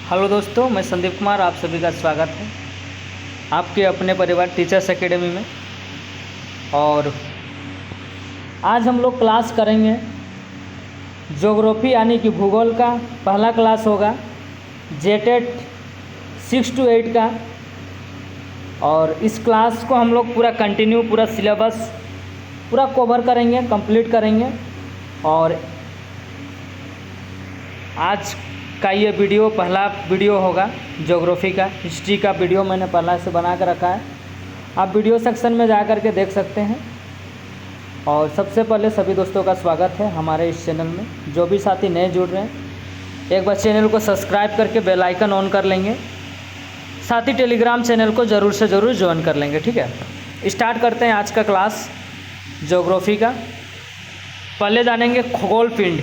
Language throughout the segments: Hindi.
हेलो दोस्तों, मैं संदीप कुमार, आप सभी का स्वागत है आपके अपने परिवार टीचर्स एकेडमी में। और आज हम लोग क्लास करेंगे ज्योग्राफी यानी कि भूगोल का। पहला क्लास होगा जेटेट 6 to 8 का। और इस क्लास को हम लोग पूरा कंटिन्यू, पूरा सिलेबस पूरा कवर करेंगे, कंप्लीट करेंगे। और आज का ये वीडियो पहला वीडियो होगा ज्योग्राफी का। हिस्ट्री का वीडियो मैंने पहला से बना कर रखा है, आप वीडियो सेक्शन में जा कर के देख सकते हैं। और सबसे पहले सभी दोस्तों का स्वागत है हमारे इस चैनल में। जो भी साथी नए जुड़ रहे हैं, एक बार चैनल को सब्सक्राइब करके बेल आइकन ऑन कर लेंगे। साथ ही टेलीग्राम चैनल को ज़रूर से ज़रूर ज्वाइन कर लेंगे। ठीक है, स्टार्ट करते हैं आज का क्लास ज्योग्राफी का। पहले जानेंगे खगोल पिंड।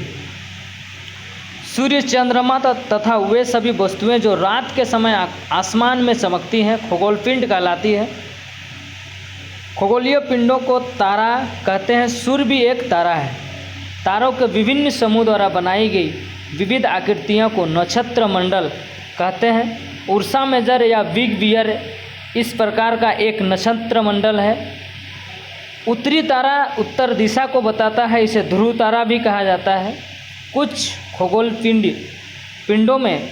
सूर्य, चंद्रमा तथा वे सभी वस्तुएं जो रात के समय आसमान में चमकती हैं खगोल पिंड कहलाती है। खगोलीय पिंडों को तारा कहते हैं। सूर्य भी एक तारा है। तारों के विभिन्न समूह द्वारा बनाई गई विविध आकृतियों को नक्षत्र मंडल कहते हैं। उर्सा मेजर या बिग बियर इस प्रकार का एक नक्षत्र मंडल है। उत्तरी तारा उत्तर दिशा को बताता है, इसे ध्रुव तारा भी कहा जाता है। कुछ खगोल पिंडों में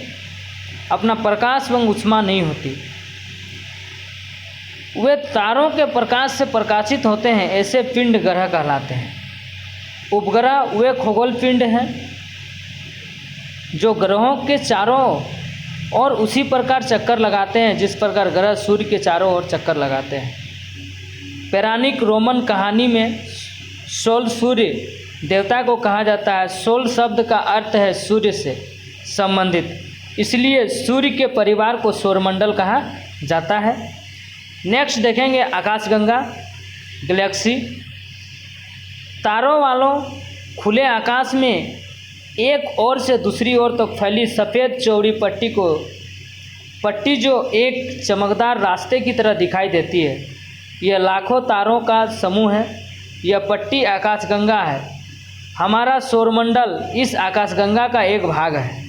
अपना प्रकाश व ऊष्मा नहीं होती, वे तारों के प्रकाश से प्रकाशित होते हैं। ऐसे पिंड ग्रह कहलाते हैं। उपग्रह वे खगोल पिंड हैं जो ग्रहों के चारों ओर उसी प्रकार चक्कर लगाते हैं जिस प्रकार ग्रह सूर्य के चारों ओर चक्कर लगाते हैं। पौराणिक रोमन कहानी में सोल सूर्य देवता को कहा जाता है। सोल शब्द का अर्थ है सूर्य से संबंधित, इसलिए सूर्य के परिवार को सौरमंडल कहा जाता है। नेक्स्ट देखेंगे आकाशगंगा गैलेक्सी। तारों वालों खुले आकाश में एक ओर से दूसरी ओर तक फैली सफ़ेद चौड़ी पट्टी जो एक चमकदार रास्ते की तरह दिखाई देती है, यह लाखों तारों का समूह है। यह पट्टी आकाशगंगा है। हमारा सौरमंडल इस आकाशगंगा का एक भाग है।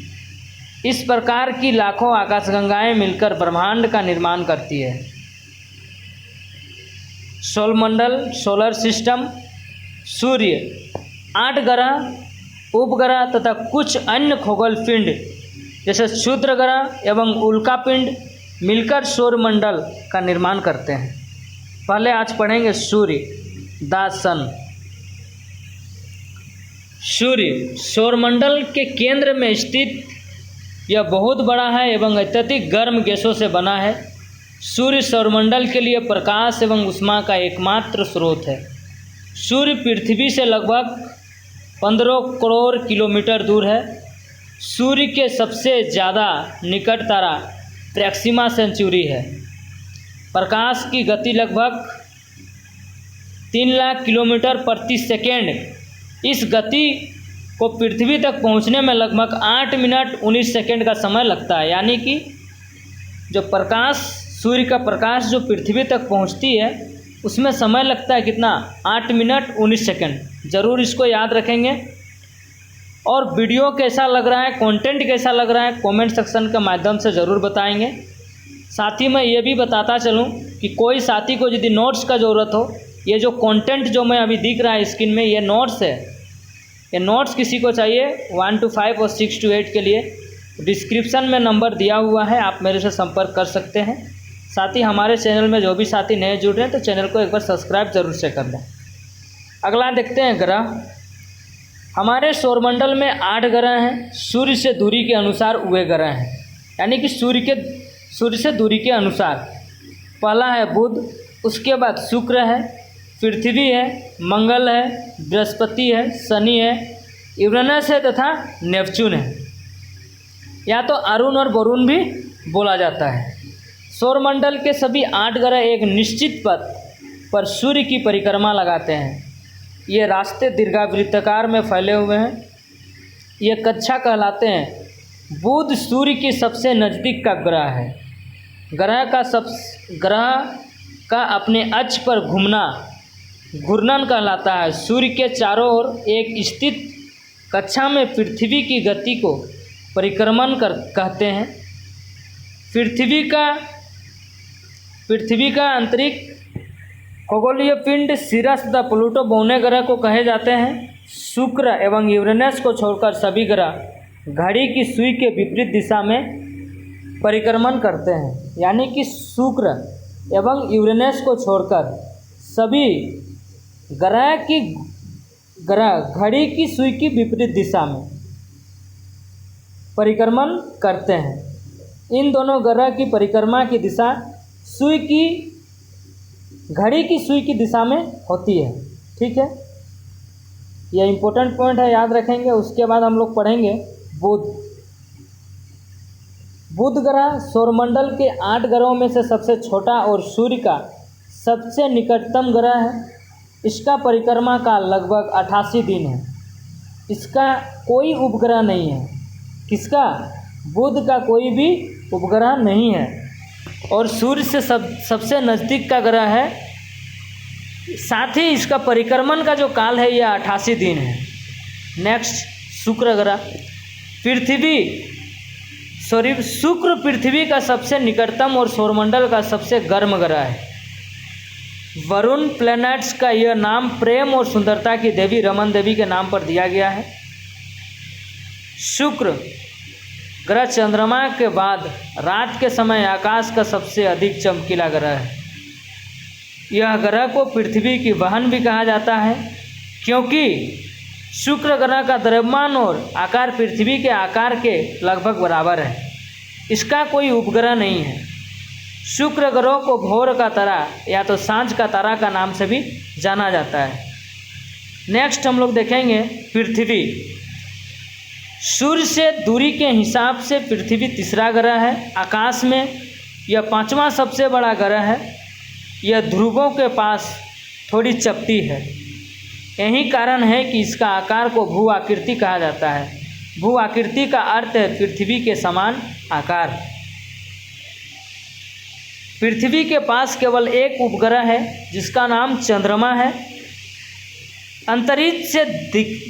इस प्रकार की लाखों आकाशगंगाएं मिलकर ब्रह्मांड का निर्माण करती है। सौरमंडल सोलर सिस्टम। सूर्य, 8 ग्रह, उपग्रह तथा कुछ अन्य खगोल पिंड जैसे क्षुद्र ग्रह एवं उल्का पिंड मिलकर सौरमंडल का निर्माण करते हैं। पहले आज पढ़ेंगे सूर्य, द सन। सूर्य सौरमंडल के केंद्र में स्थित यह बहुत बड़ा है एवं अत्यधिक गर्म गैसों से बना है। सूर्य सौरमंडल के लिए प्रकाश एवं ऊष्मा का एकमात्र स्रोत है। सूर्य पृथ्वी से लगभग 15 करोड़ किलोमीटर दूर है। सूर्य के सबसे ज़्यादा निकट तारा प्रैक्सिमा सेंचुरी है। प्रकाश की गति लगभग 3 लाख किलोमीटर प्रति सेकेंड। इस गति को पृथ्वी तक पहुंचने में लगभग 8 मिनट 19 सेकेंड का समय लगता है। यानी कि जो प्रकाश, सूर्य का प्रकाश जो पृथ्वी तक पहुंचती है उसमें समय लगता है कितना? 8 मिनट 19 सेकेंड। ज़रूर इसको याद रखेंगे। और वीडियो कैसा लग रहा है, कंटेंट कैसा लग रहा है, कमेंट सेक्शन के माध्यम से ज़रूर बताएंगे। साथ ही मैं ये भी बताता चलूँ कि कोई साथी को यदि नोट्स का ज़रूरत हो, ये जो कंटेंट जो मैं अभी दिख रहा है स्क्रीन में, ये नोट्स है। ये नोट्स किसी को चाहिए 1 to 5 और 6 to 8 के लिए, डिस्क्रिप्शन में नंबर दिया हुआ है, आप मेरे से संपर्क कर सकते हैं। साथ ही हमारे चैनल में जो भी साथी नए जुड़ रहे हैं तो चैनल को एक बार सब्सक्राइब ज़रूर से कर लें। अगला देखते हैं ग्रह। हमारे सौरमंडल में 8 ग्रह हैं। सूर्य से दूरी के अनुसार वे ग्रह हैं, यानी कि सूर्य से दूरी के अनुसार। पहला है बुध, उसके बाद शुक्र है, पृथ्वी है, मंगल है, बृहस्पति है, शनि है, यूरेनस है तथा नेपच्यून है, या तो अरुण और वरुण भी बोला जाता है। सौरमंडल के सभी 8 ग्रह एक निश्चित पथ पर सूर्य की परिक्रमा लगाते हैं। ये रास्ते दीर्घवृत्ताकार में फैले हुए हैं। ये कक्षा कहलाते हैं। बुध सूर्य की सबसे नज़दीक का ग्रह है। ग्रह का अपने अक्ष पर घूर्णन कहलाता है। सूर्य के चारों ओर एक स्थित कक्षा में पृथ्वी की गति को परिक्रमण कहते हैं। पृथ्वी का अंतरिक्ष खगोलीय पिंड सीरस द प्लूटो बौने ग्रह को कहे जाते हैं। शुक्र एवं यूरेनस को छोड़कर सभी ग्रह घड़ी की सुई के विपरीत दिशा में परिक्रमण करते हैं। यानी कि शुक्र एवं यूरेनस को छोड़कर सभी ग्रह घड़ी की सुई की विपरीत दिशा में परिक्रमण करते हैं। इन दोनों ग्रह की परिक्रमा की दिशा घड़ी की सुई की दिशा में होती है। ठीक है, यह इम्पोर्टेंट पॉइंट है, याद रखेंगे। उसके बाद हम लोग पढ़ेंगे बुध ग्रह सौरमंडल के 8 ग्रहों में से सबसे छोटा और सूर्य का सबसे निकटतम ग्रह है। इसका परिक्रमा काल लगभग 88 दिन है। इसका कोई उपग्रह नहीं है। किसका? बुध का कोई भी उपग्रह नहीं है और सूर्य से सबसे नज़दीक का ग्रह है। साथ ही इसका परिक्रमण का जो काल है यह 88 दिन है। नेक्स्ट शुक्र ग्रह शुक्र पृथ्वी का सबसे निकटतम और सौरमंडल का सबसे गर्म ग्रह है। वरुण प्लैनेट्स का यह नाम प्रेम और सुंदरता की देवी रमन देवी के नाम पर दिया गया है। शुक्र ग्रह चंद्रमा के बाद रात के समय आकाश का सबसे अधिक चमकीला ग्रह है। यह ग्रह को पृथ्वी की बहन भी कहा जाता है क्योंकि शुक्र ग्रह का द्रव्यमान और आकार पृथ्वी के आकार के लगभग बराबर है। इसका कोई उपग्रह नहीं है। शुक्र ग्रह को भोर का तारा या तो सांझ का तारा का नाम से भी जाना जाता है। नेक्स्ट हम लोग देखेंगे पृथ्वी। सूर्य से दूरी के हिसाब से पृथ्वी तीसरा ग्रह है। आकाश में यह 5वां सबसे बड़ा ग्रह है। यह ध्रुवों के पास थोड़ी चपटी है। यही कारण है कि इसका आकार को भू आकृति कहा जाता है। भू आकृति का अर्थ है पृथ्वी के समान आकार। पृथ्वी के पास केवल एक उपग्रह है जिसका नाम चंद्रमा है। अंतरिक्ष से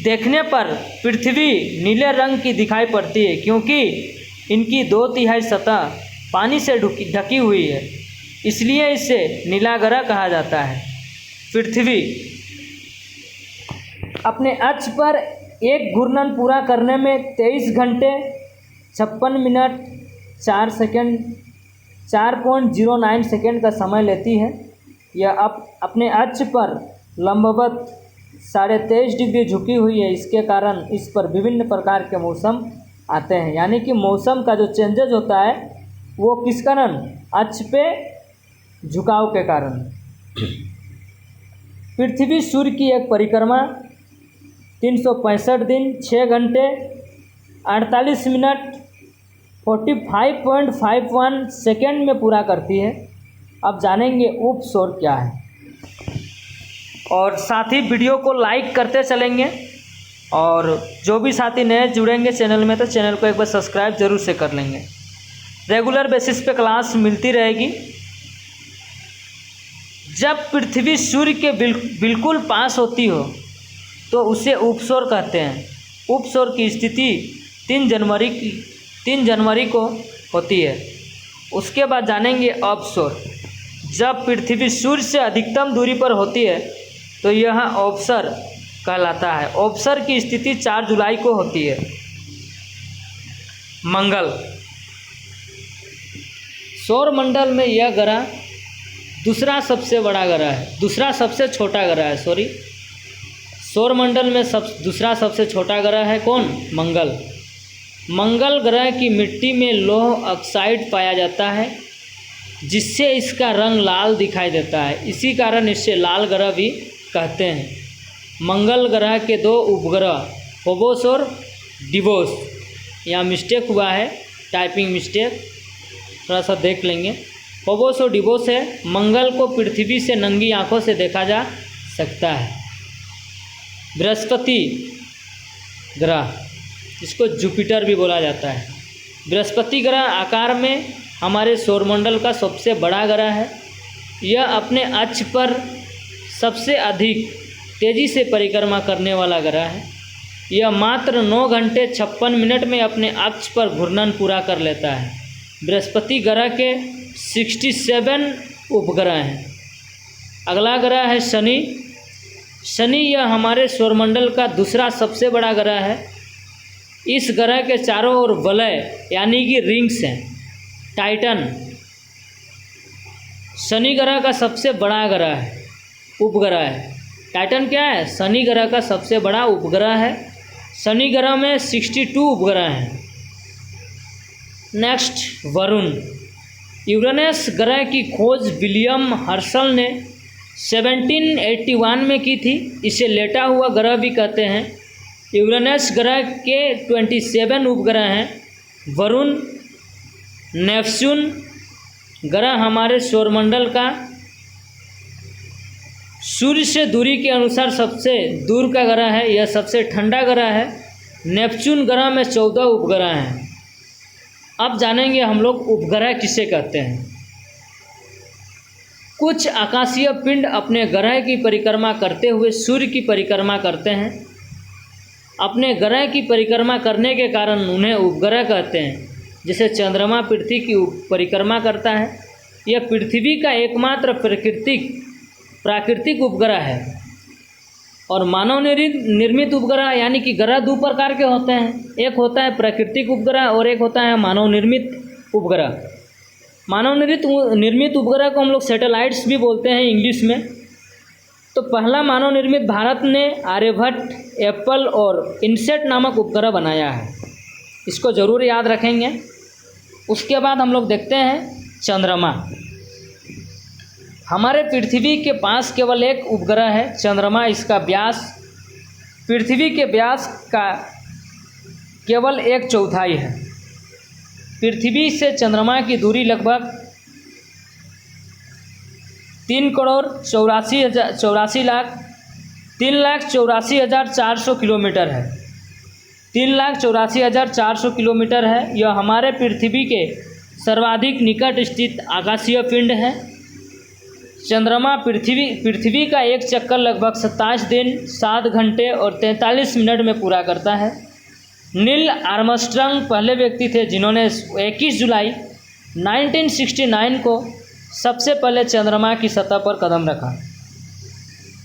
देखने पर पृथ्वी नीले रंग की दिखाई पड़ती है क्योंकि इनकी 2/3 सतह पानी से ढकी हुई है, इसलिए इसे नीला ग्रह कहा जाता है। पृथ्वी अपने अक्ष पर एक घूर्णन पूरा करने में 23 घंटे 56 मिनट 4 सेकंड 4.09 सेकंड का समय लेती है। यह अपने अक्ष पर लंबवत 23.5 डिग्री झुकी हुई है। इसके कारण इस पर विभिन्न प्रकार के मौसम आते हैं। यानी कि मौसम का जो चेंजेज होता है वो किस कारण? अक्ष पे झुकाव के कारण। पृथ्वी सूर्य की एक परिक्रमा 365 दिन 6 घंटे 48 मिनट 45.51 सेकेंड में पूरा करती है। अब जानेंगे उपसौर क्या है और साथ ही वीडियो को लाइक करते चलेंगे। और जो भी साथी नए जुड़ेंगे चैनल में तो चैनल को एक बार सब्सक्राइब जरूर से कर लेंगे। रेगुलर बेसिस पे क्लास मिलती रहेगी। जब पृथ्वी सूर्य के बिल्कुल पास होती हो तो उसे उपसौर कहते हैं। उपसौर की स्थिति 3 जनवरी को होती है। उसके बाद जानेंगे अपसौर। जब पृथ्वी सूर्य से अधिकतम दूरी पर होती है तो यह अपसर कहलाता है। अपसर की स्थिति 4 जुलाई को होती है। मंगल सौर मंडल में यह ग्रह दूसरा सबसे बड़ा ग्रह है। दूसरा सबसे छोटा ग्रह है, सॉरी। सौर मंडल में दूसरा सबसे छोटा ग्रह है कौन? मंगल। मंगल ग्रह की मिट्टी में लौह ऑक्साइड पाया जाता है जिससे इसका रंग लाल दिखाई देता है। इसी कारण इसे लाल ग्रह भी कहते हैं। मंगल ग्रह के 2 उपग्रह फोबोस और डिवोस, यहाँ मिस्टेक हुआ है, टाइपिंग मिस्टेक, थोड़ा सा देख लेंगे। फोबोस और डिवोस है। मंगल को पृथ्वी से नंगी आंखों से देखा जा सकता है। बृहस्पति ग्रह, इसको जुपिटर भी बोला जाता है। बृहस्पति ग्रह आकार में हमारे सौरमंडल का सबसे बड़ा ग्रह है। यह अपने अक्ष पर सबसे अधिक तेज़ी से परिक्रमा करने वाला ग्रह है। यह मात्र 9 घंटे 56 मिनट में अपने अक्ष पर घूर्णन पूरा कर लेता है। बृहस्पति ग्रह के 67 उपग्रह हैं। अगला ग्रह है शनि। शनि यह हमारे सौरमंडल का दूसरा सबसे बड़ा ग्रह है। इस ग्रह के चारों ओर वलय यानी कि रिंग्स हैं। टाइटन शनि ग्रह का सबसे बड़ा ग्रह है, उपग्रह है। टाइटन क्या है? शनि ग्रह का सबसे बड़ा उपग्रह है। शनि ग्रह में 62 उपग्रह हैं। नेक्स्ट वरुण। यूरेनस ग्रह की खोज विलियम हर्शल ने 1781 में की थी। इसे लेटा हुआ ग्रह भी कहते हैं। यूरेनस ग्रह के 27 उपग्रह हैं। वरुण, नेपच्यून ग्रह हमारे सौरमंडल का सूर्य से दूरी के अनुसार सबसे दूर का ग्रह है। यह सबसे ठंडा ग्रह है। नेपच्यून ग्रह में 14 उपग्रह हैं। अब जानेंगे हम लोग उपग्रह किसे कहते हैं। कुछ आकाशीय पिंड अपने ग्रह की परिक्रमा करते हुए सूर्य की परिक्रमा करते हैं। अपने ग्रह की परिक्रमा करने के कारण उन्हें उपग्रह कहते हैं। जैसे चंद्रमा पृथ्वी की परिक्रमा करता है। यह पृथ्वी का एकमात्र प्राकृतिक उपग्रह है। और मानव निर्मित उपग्रह यानी कि ग्रह दो प्रकार के होते हैं। एक होता है प्राकृतिक उपग्रह और एक होता है मानव निर्मित उपग्रह। मानव निर्मित उपग्रह को हम लोग सैटेलाइट्स भी बोलते हैं इंग्लिश में। तो पहला मानव निर्मित भारत ने आर्यभट्ट, एप्पल और इनसेट नामक उपग्रह बनाया है। इसको ज़रूर याद रखेंगे। उसके बाद हम लोग देखते हैं चंद्रमा। हमारे पृथ्वी के पास केवल एक उपग्रह है चंद्रमा। इसका व्यास पृथ्वी के व्यास का केवल 1/4 है। पृथ्वी से चंद्रमा की दूरी लगभग 3,84,400 किलोमीटर है। 3,84,400 किलोमीटर है। यह हमारे पृथ्वी के सर्वाधिक निकट स्थित आकाशीय पिंड है। चंद्रमा पृथ्वी का एक चक्कर लगभग 27 दिन 7 घंटे और 43 मिनट में पूरा करता है। नील आर्मस्ट्रांग पहले व्यक्ति थे जिन्होंने 21 जुलाई 1969 को सबसे पहले चंद्रमा की सतह पर कदम रखा।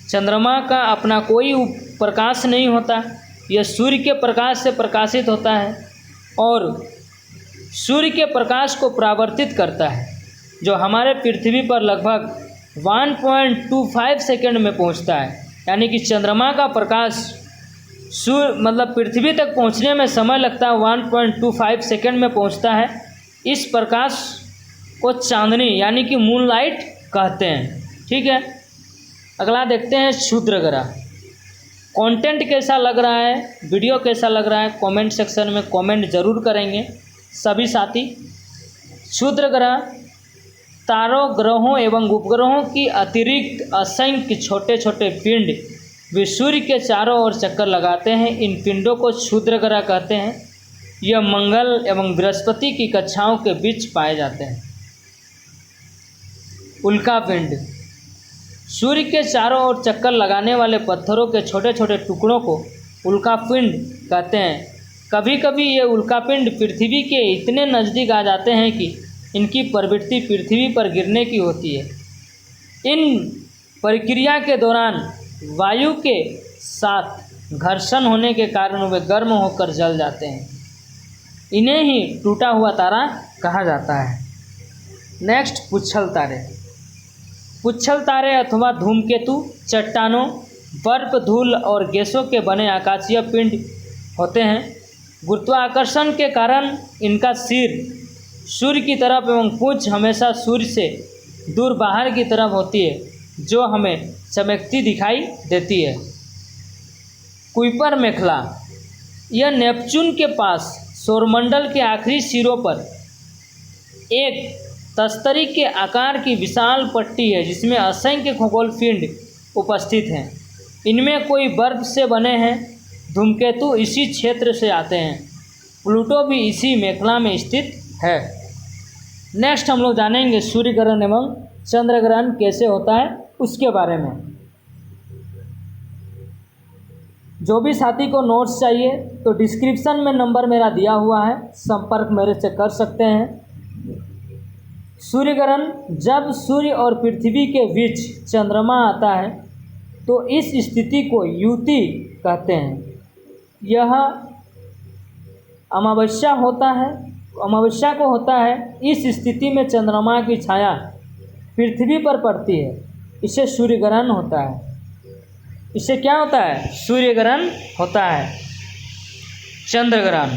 चंद्रमा का अपना कोई प्रकाश नहीं होता। यह सूर्य के प्रकाश से प्रकाशित होता है और सूर्य के प्रकाश को परावर्तित करता है, जो हमारे पृथ्वी पर लगभग 1.25 सेकंड में पहुंचता है। यानी कि चंद्रमा का प्रकाश पृथ्वी तक पहुंचने में समय लगता है 1.25 सेकंड में पहुंचता है। इस प्रकाश को चांदनी यानी कि मूनलाइट कहते हैं। ठीक है, अगला देखते हैं क्षुद्र ग्रह। कंटेंट कैसा लग रहा है, वीडियो कैसा लग रहा है, कमेंट सेक्शन में कमेंट ज़रूर करेंगे सभी साथी। क्षुद्र ग्रह तारों, ग्रहों एवं उपग्रहों की अतिरिक्त असंख्य छोटे छोटे पिंड वे सूर्य के चारों ओर चक्कर लगाते हैं। इन पिंडों को क्षुद्र ग्रह कहते हैं। यह मंगल एवं बृहस्पति की कक्षाओं के बीच पाए जाते हैं। उल्कापिंड सूर्य के चारों ओर चक्कर लगाने वाले पत्थरों के छोटे छोटे टुकड़ों को उल्कापिंड कहते हैं। कभी कभी ये उल्कापिंड पृथ्वी के इतने नज़दीक आ जाते हैं कि इनकी प्रवृत्ति पृथ्वी पर गिरने की होती है। इन प्रक्रिया के दौरान वायु के साथ घर्षण होने के कारण वे गर्म होकर जल जाते हैं। इन्हें ही टूटा हुआ तारा कहा जाता है। नेक्स्ट पुच्छल तारे। पुच्छल तारे अथवा धूमकेतु चट्टानों, बर्फ, धूल और गैसों के बने आकाशीय पिंड होते हैं। गुरुत्वाकर्षण के कारण इनका सिर सूर्य की तरफ एवं पूंछ हमेशा सूर्य से दूर बाहर की तरफ होती है, जो हमें चमकती दिखाई देती है। कुइपर मेखला यह नेपच्यून के पास सौरमंडल के आखिरी सिरों पर एक तस्तरी के आकार की विशाल पट्टी है, जिसमें असंख्य खगोल पिंड उपस्थित हैं। इनमें कोई बर्फ से बने हैं। धूमकेतु इसी क्षेत्र से आते हैं। प्लूटो भी इसी मेखला में स्थित है। नेक्स्ट हम लोग जानेंगे सूर्य ग्रहण एवं चंद्र ग्रहण कैसे होता है उसके बारे में। जो भी साथी को नोट्स चाहिए तो डिस्क्रिप्शन में नंबर मेरा दिया हुआ है, संपर्क मेरे से कर सकते हैं। सूर्य ग्रहण जब सूर्य और पृथ्वी के बीच चंद्रमा आता है तो इस स्थिति को युति कहते हैं। यह अमावस्या को होता है। इस स्थिति में चंद्रमा की छाया पृथ्वी पर पड़ती है, इसे सूर्य ग्रहण होता है। इससे क्या होता है? सूर्य ग्रहण होता है। चंद्र ग्रहण,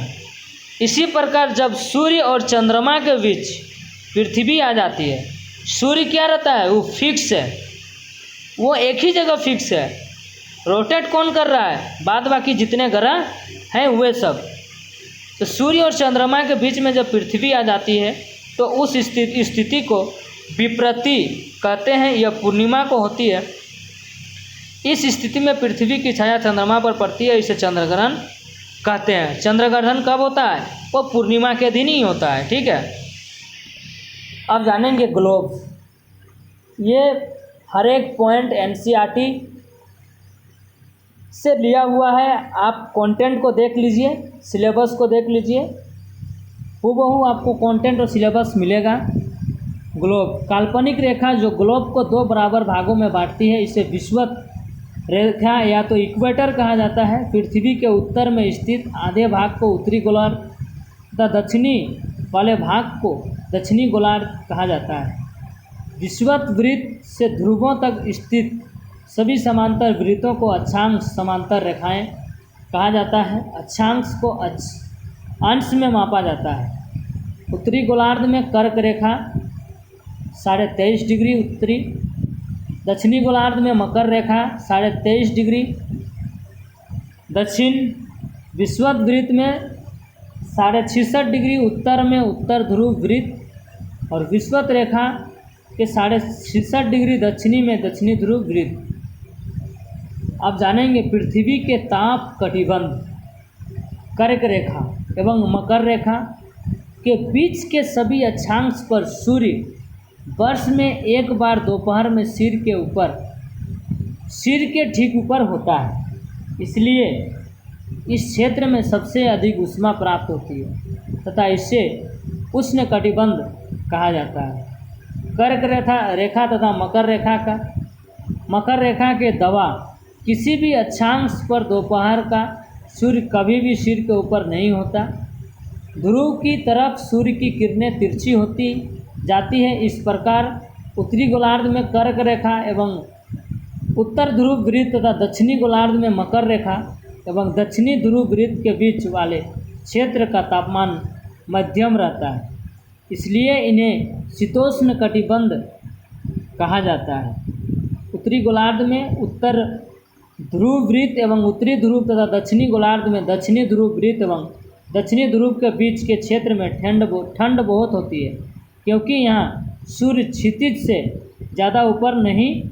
इसी प्रकार जब सूर्य और चंद्रमा के बीच पृथ्वी आ जाती है, सूर्य क्या रहता है? वो फिक्स है, वो एक ही जगह फिक्स है। रोटेट कौन कर रहा है? बाद बाकी जितने ग्रह हैं वे सब। तो सूर्य और चंद्रमा के बीच में जब पृथ्वी आ जाती है तो उस स्थिति को विपरीति कहते हैं। यह पूर्णिमा को होती है। इस स्थिति में पृथ्वी की छाया चंद्रमा पर पड़ती है, इसे चंद्र ग्रहण कहते हैं। चंद्र ग्रहण कब होता है? वो पूर्णिमा के दिन ही होता है। ठीक है। अब जानेंगे ग्लोब। ये हर एक पॉइंट एनसीईआरटी से लिया हुआ है। आप कंटेंट को देख लीजिए, सिलेबस को देख लीजिए, हूबहू आपको कंटेंट और सिलेबस मिलेगा। ग्लोब, काल्पनिक रेखा जो ग्लोब को दो बराबर भागों में बांटती है, इसे विषुवत रेखा या तो इक्वेटर कहा जाता है। पृथ्वी के उत्तर में स्थित आधे भाग को उत्तरी गोलार्ध तथा दक्षिणी वाले भाग को दक्षिणी गोलार्ध कहा जाता है। विषुवत वृत्त से ध्रुवों तक स्थित सभी समांतर वृत्तों को अक्षांश समांतर रेखाएं कहा जाता है। अक्षांश को अंश में मापा जाता है। उत्तरी गोलार्ध में कर्क रेखा 23.5 डिग्री उत्तरी, दक्षिणी गोलार्ध में मकर रेखा 23.5 डिग्री दक्षिण, विषुवत वृत्त में 66.5 डिग्री उत्तर में उत्तर ध्रुव वृत्त और विषुवत रेखा के 66.5 डिग्री दक्षिणी में दक्षिणी ध्रुव वृत्त। अब जानेंगे पृथ्वी के ताप कटिबंध कर्क रेखा एवं मकर रेखा के बीच के सभी अक्षांश पर सूर्य वर्ष में एक बार दोपहर में सिर के ठीक ऊपर होता है। इसलिए इस क्षेत्र में सबसे अधिक ऊष्मा प्राप्त होती है तथा इसे उष्ण कटिबंध कहा जाता है। कर्क रेखा तथा मकर रेखा के दवा किसी भी अक्षांश पर दोपहर का सूर्य कभी भी सिर के ऊपर नहीं होता। ध्रुव की तरफ सूर्य की किरणें तिरछी होती जाती है। इस प्रकार उत्तरी गोलार्ध में कर्क रेखा एवं उत्तर ध्रुव वृत्त तथा दक्षिणी गोलार्ध में मकर रेखा एवं दक्षिणी ध्रुव वृत्त के बीच वाले क्षेत्र का तापमान मध्यम रहता है, इसलिए इन्हें शीतोष्ण कटिबंध कहा जाता है। उत्तरी गोलार्ध में उत्तर ध्रुव वृत्त एवं उत्तरी ध्रुव तथा दक्षिणी गोलार्ध में दक्षिणी ध्रुव वृत्त एवं दक्षिणी ध्रुव के बीच के क्षेत्र में ठंड बहुत होती है, क्योंकि यहाँ सूर्य क्षितिज से ज़्यादा ऊपर नहीं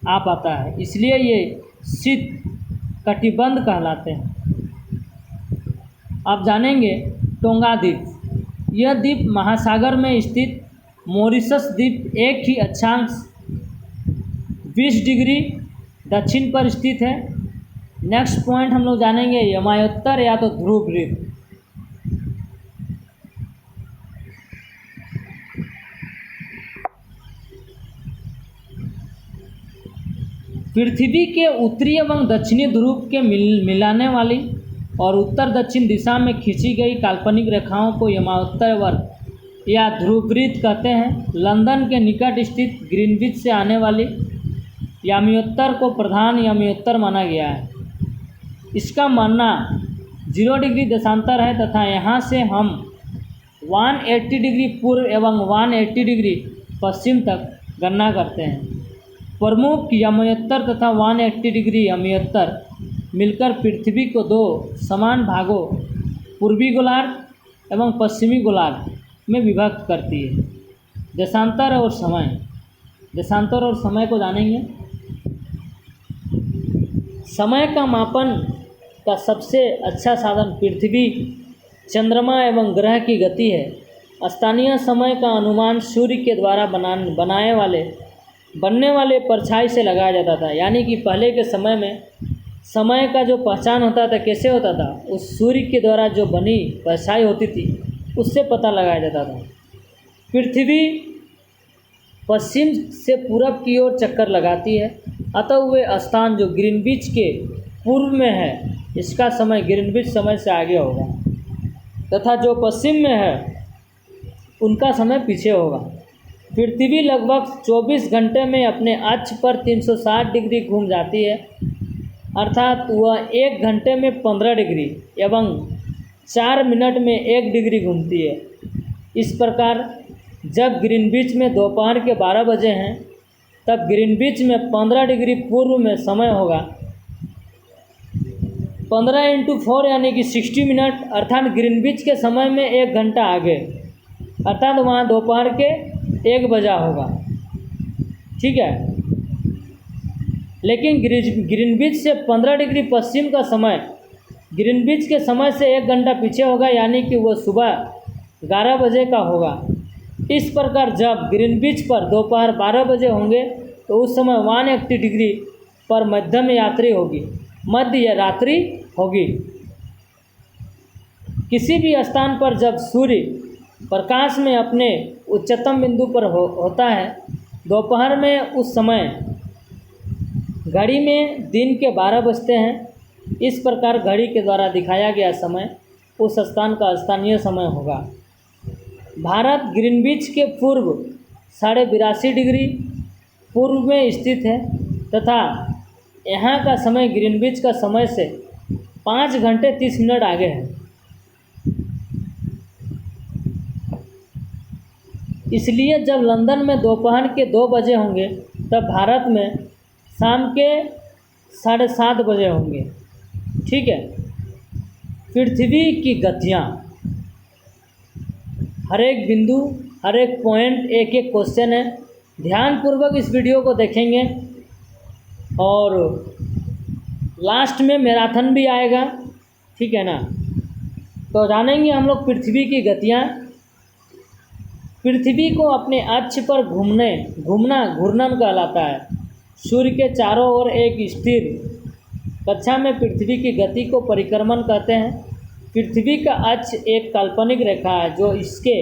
आ पाता है, इसलिए ये शीत कटिबंध कहलाते हैं। आप जानेंगे टोंगा द्वीप। यह द्वीप महासागर में स्थित मॉरिशस द्वीप एक ही अक्षांश 20 डिग्री दक्षिण पर स्थित है। नेक्स्ट पॉइंट हम लोग जानेंगे यमायोत्तर या तो ध्रुव वृत्त। पृथ्वी के उत्तरी एवं दक्षिणी ध्रुव के मिलाने वाली और उत्तर दक्षिण दिशा में खींची गई काल्पनिक रेखाओं को यमायोत्तर वर्ग या ध्रुववृत्त कहते हैं। लंदन के निकट स्थित ग्रीनविच से आने वाली यामियोत्तर को प्रधान यामियोत्तर माना गया है। इसका मानना 0 डिग्री देशांतर है तथा यहाँ से हम 180 डिग्री पूर्व एवं 180 डिग्री पश्चिम तक गणना करते हैं। प्रमुख यामियोत्तर तथा 180 डिग्री यामियोत्तर मिलकर पृथ्वी को दो समान भागों पूर्वी गोलार्ध एवं पश्चिमी गोलार्ध में विभक्त करती है। देशांतर और समय को जानेंगे। समय का मापन का सबसे अच्छा साधन पृथ्वी, चंद्रमा एवं ग्रह की गति है। स्थानीय समय का अनुमान सूर्य के द्वारा बनने वाले परछाई से लगाया जाता था, यानी कि पहले के समय में समय का जो पहचान होता था कैसे होता था, उस सूर्य के द्वारा जो बनी परछाई होती थी उससे पता लगाया जाता था। पृथ्वी पश्चिम से पूरब की ओर चक्कर लगाती है, अतः वह स्थान जो ग्रीनविच के पूर्व में है इसका समय ग्रीनविच समय से आगे होगा, तथा जो पश्चिम में है उनका समय पीछे होगा। पृथ्वी लगभग 24 घंटे में अपने अक्ष पर 360 डिग्री घूम जाती है, अर्थात वह 1 घंटे में 15 डिग्री एवं 4 मिनट में 1 डिग्री घूमती है। इस प्रकार जब ग्रीनविच में दोपहर के 12 बजे हैं तब ग्रीनविच में 15 डिग्री पूर्व में समय होगा। 15 × 4 यानी कि 60 मिनट, अर्थात ग्रीनविच के समय में 1 घंटा आगे, अर्थात वहाँ दोपहर के 1 बजा होगा। ठीक है, लेकिन ग्रीनविच से 15 डिग्री पश्चिम का समय ग्रीनविच के समय से 1 घंटा पीछे होगा, यानी कि वह सुबह 11 बजे का होगा। इस प्रकार जब ग्रीनविच पर दोपहर 12 बजे होंगे तो उस समय 180 डिग्री पर मध्य रात्रि होगी। किसी भी स्थान पर जब सूर्य प्रकाश में अपने उच्चतम बिंदु पर होता है दोपहर में, उस समय घड़ी में दिन के 12 बजते हैं। इस प्रकार घड़ी के द्वारा दिखाया गया समय उस स्थान का स्थानीय समय होगा। भारत ग्रीनविच के पूर्व 82.5 डिग्री पूर्व में स्थित है तथा यहाँ का समय ग्रीनविच का समय से 5 घंटे 30 मिनट आगे है। इसलिए जब लंदन में दोपहर के 2 बजे होंगे तब भारत में शाम के 7:30 बजे होंगे। ठीक है, पृथ्वी की गतियाँ, हर एक बिंदु, हर एक पॉइंट, एक एक क्वेश्चन है। ध्यानपूर्वक इस वीडियो को देखेंगे और लास्ट में मैराथन भी आएगा। ठीक है ना, तो जानेंगे हम लोग पृथ्वी की गतियाँ। पृथ्वी को अपने अक्ष पर घूमना घूर्णन कहलाता है। सूर्य के चारों ओर एक स्थिर कक्षा में पृथ्वी की गति को परिक्रमण कहते हैं। पृथ्वी का अक्ष एक काल्पनिक रेखा है जो इसके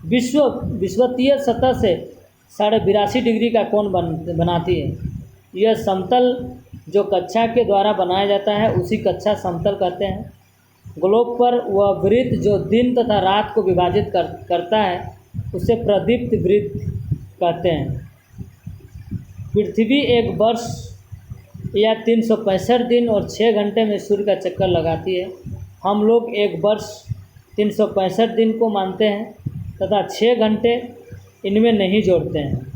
विषुवतीय सतह से 82.5 डिग्री का कोण बनाती है। यह समतल जो कक्षा के द्वारा बनाया जाता है उसी कक्षा समतल कहते हैं। ग्लोब पर वह वृत्त जो दिन तथा रात को विभाजित करता है उसे प्रदीप्त वृत्त कहते हैं। पृथ्वी एक वर्ष या 365 दिन और 6 घंटे में सूर्य का चक्कर लगाती है। हम लोग एक वर्ष 365 दिन को मानते हैं तथा 6 घंटे इनमें नहीं जोड़ते हैं।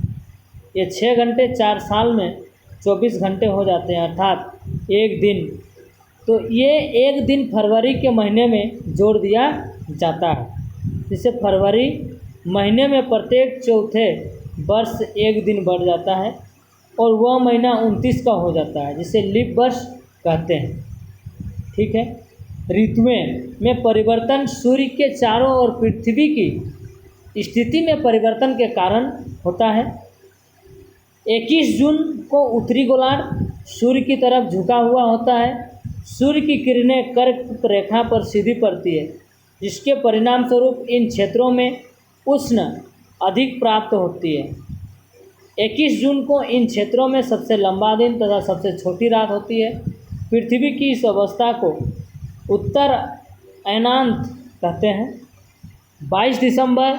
ये 6 घंटे 4 साल में 24 घंटे हो जाते हैं, अर्थात एक दिन। तो ये एक दिन फरवरी के महीने में जोड़ दिया जाता है, जिससे फरवरी महीने में प्रत्येक चौथे वर्ष एक दिन बढ़ जाता है और वह महीना 29 का हो जाता है, जिसे लीप वर्ष कहते हैं। ठीक है, ऋतुएं में परिवर्तन सूर्य के चारों ओर पृथ्वी की स्थिति में परिवर्तन के कारण होता है। 21 जून को उत्तरी गोलार्ध सूर्य की तरफ झुका हुआ होता है। सूर्य की किरणें कर्क रेखा पर सीधी पड़ती है, जिसके परिणाम स्वरूप इन क्षेत्रों में उष्ण अधिक प्राप्त होती है। 21 जून को इन क्षेत्रों में सबसे लंबा दिन तथा सबसे छोटी रात होती है। पृथ्वी की इस अवस्था को उत्तर अयनांत कहते हैं। 22 दिसंबर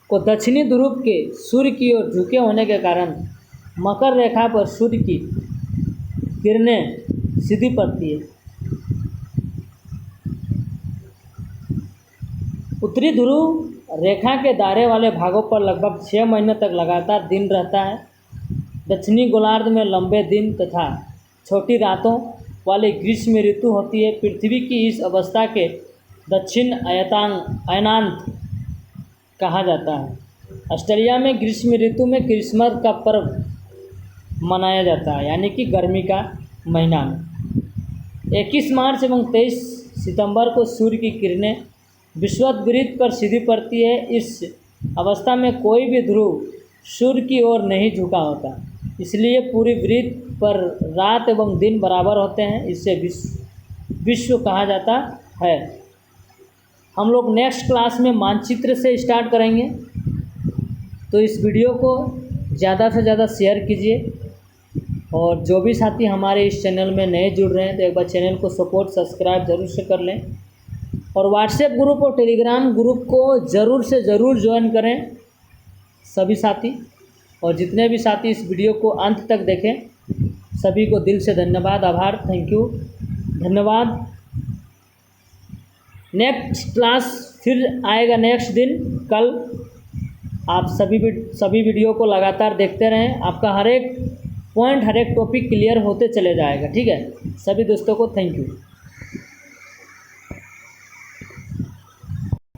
को दक्षिणी ध्रुव के सूर्य की ओर झुके होने के कारण मकर रेखा पर सूर्य की किरणें सीधी पड़ती है। उत्तरी ध्रुव रेखा के दायरे वाले भागों पर लगभग 6 महीने तक लगातार दिन रहता है। दक्षिणी गोलार्ध में लंबे दिन तथा छोटी रातों वाली ग्रीष्म ऋतु होती है। पृथ्वी की इस अवस्था के दक्षिण अयनांत कहा जाता है। ऑस्ट्रेलिया में ग्रीष्म ऋतु में क्रिसमस का पर्व मनाया जाता है, यानी कि गर्मी का महीना में। 21 मार्च एवं 23 सितंबर को सूर्य की किरणें विषुवत पर सीधी पड़ती है। इस अवस्था में कोई भी ध्रुव सूर्य की ओर नहीं झुका होता, इसलिए पूरी वृत्त पर रात एवं दिन बराबर होते हैं। इससे विश्व कहा जाता है। हम लोग नेक्स्ट क्लास में मानचित्र से स्टार्ट करेंगे। तो इस वीडियो को ज़्यादा से ज़्यादा शेयर कीजिए, और जो भी साथी हमारे इस चैनल में नए जुड़ रहे हैं तो एक बार चैनल को सब्सक्राइब ज़रूर से कर लें, और व्हाट्सएप ग्रुप और टेलीग्राम ग्रुप को ज़रूर से ज़रूर ज्वाइन करें सभी साथी। और जितने भी साथी इस वीडियो को अंत तक देखें, सभी को दिल से धन्यवाद, आभार, थैंक यू, धन्यवाद। नेक्स्ट क्लास फिर आएगा नेक्स्ट दिन कल। आप सभी वीडियो को लगातार देखते रहें, आपका हर एक पॉइंट हर एक टॉपिक क्लियर होते चले जाएगा। ठीक है, सभी दोस्तों को थैंक यू।